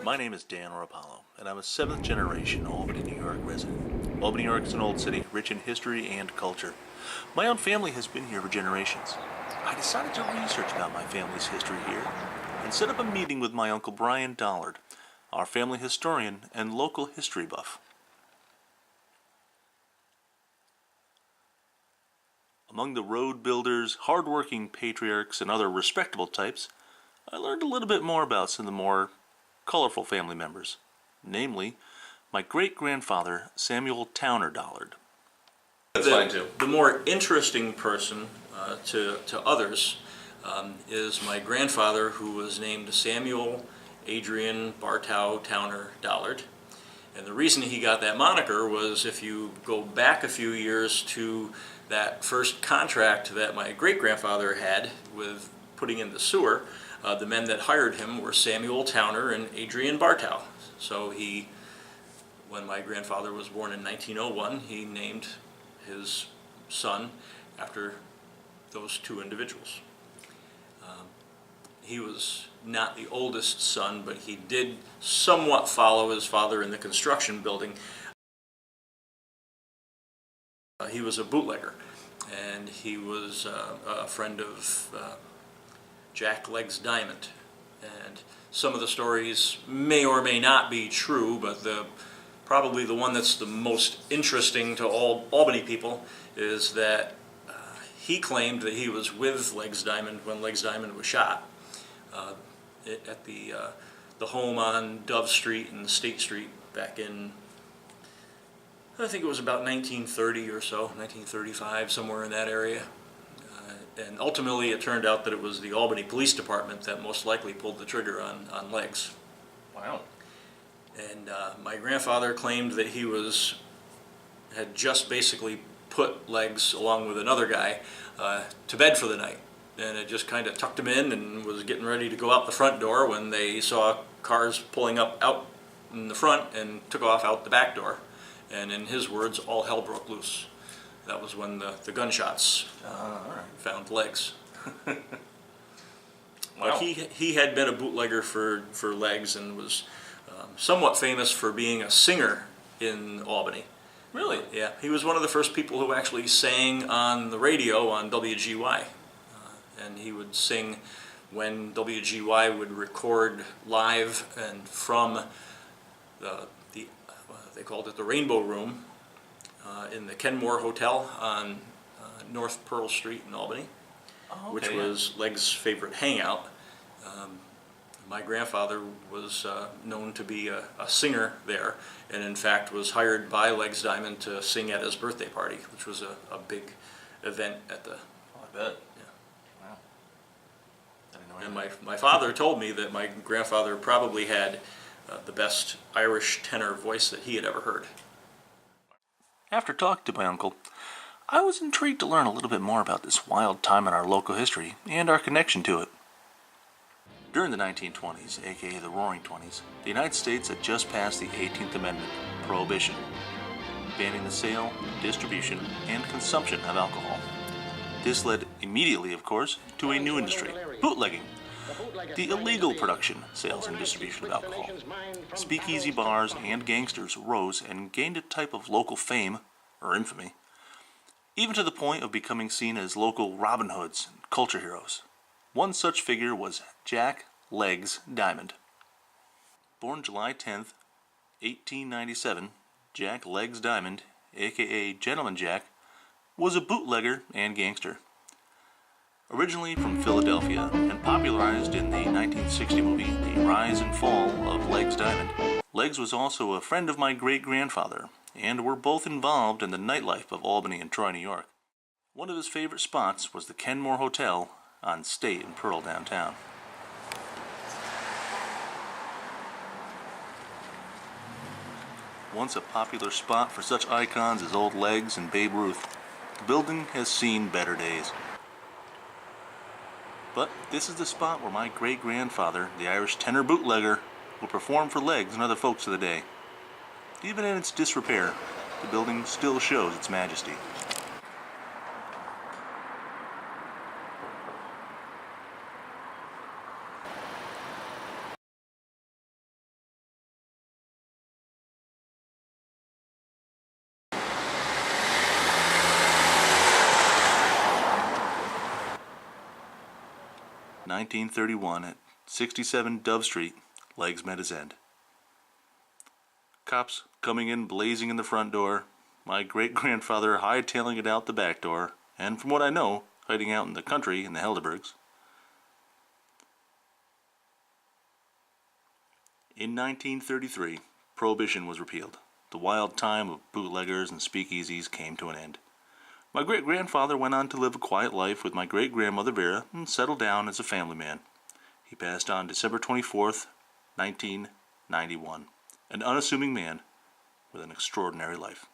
My name is Dan Rapallo, and I'm a 7th generation Albany, New York resident. Albany, New York is an old city, rich in history and culture. My own family has been here for generations. I decided to research about my family's history here and set up a meeting with my Uncle Brian Dollard, our family historian and local history buff. Among the road builders, hard-working patriarchs, and other respectable types, I learned a little bit more about some of the more colorful family members, namely my great-grandfather Samuel Towner Dollard. That's fine too. The more interesting person to others is my grandfather, who was named Samuel Adrian Bartow Towner Dollard. And the reason he got that moniker was, if you go back a few years to that first contract that my great-grandfather had with putting in the sewer, the men that hired him were Samuel Towner and Adrian Bartow. So when my grandfather was born in 1901, he named his son after those two individuals. He was not the oldest son, but he did somewhat follow his father in the construction building. He was a bootlegger, and he was a friend of Jack Legs Diamond. And some of the stories may or may not be true, but probably the one that's the most interesting to all Albany people is that he claimed that he was with Legs Diamond when Legs Diamond was shot at the home on Dove Street and State Street back in, I think it was about 1930 or so, 1935, somewhere in that area. And ultimately it turned out that it was the Albany Police Department that most likely pulled the trigger on Legs. Wow. And my grandfather claimed that he had just basically put Legs, along with another guy, to bed for the night. And it just kind of tucked him in and was getting ready to go out the front door when they saw cars pulling up out in the front and took off out the back door. And in his words, all hell broke loose. That was when the gunshots found Legs. Wow. But he had been a bootlegger for Legs and was somewhat famous for being a singer in Albany. Really? Yeah, he was one of the first people who actually sang on the radio on WGY. And he would sing when WGY would record live and from they called it the Rainbow Room in the Kenmore Hotel on North Pearl Street in Albany, which was Legs' favorite hangout. My grandfather was known to be a singer there, and in fact was hired by Legs Diamond to sing at his birthday party, which was a big event at the... Oh, I bet. Yeah. Wow. I didn't know And anything. my father told me that my grandfather probably had the best Irish tenor voice that he had ever heard. After talking to my uncle, I was intrigued to learn a little bit more about this wild time in our local history and our connection to it. During the 1920s, aka the Roaring Twenties, the United States had just passed the 18th Amendment, Prohibition, banning the sale, distribution, and consumption of alcohol. This led immediately, of course, to a new industry, bootlegging, the illegal production, sales, and distribution of alcohol. Speakeasy bars and gangsters rose and gained a type of local fame, or infamy, even to the point of becoming seen as local Robin Hoods and culture heroes. One such figure was Jack Legs Diamond. Born July 10th, 1897, Jack Legs Diamond, aka Gentleman Jack, was a bootlegger and gangster. Originally from Philadelphia and popularized in the 1960 movie The Rise and Fall of Legs Diamond, Legs was also a friend of my great-grandfather, and were both involved in the nightlife of Albany and Troy, New York. One of his favorite spots was the Kenmore Hotel on State and Pearl downtown. Once a popular spot for such icons as Old Legs and Babe Ruth, the building has seen better days. But this is the spot where my great-grandfather, the Irish tenor bootlegger, will perform for Legs and other folks of the day. Even in its disrepair, the building still shows its majesty. 1931 at 67 Dove Street, legs met his end. Cops coming in blazing in the front door, my great-grandfather hightailing it out the back door, and from what I know, hiding out in the country in the Helderbergs. In 1933, Prohibition was repealed. The wild time of bootleggers and speakeasies came to an end. My great-grandfather went on to live a quiet life with my great-grandmother Vera and settled down as a family man. He passed on December 24th, 1991, an unassuming man with an extraordinary life.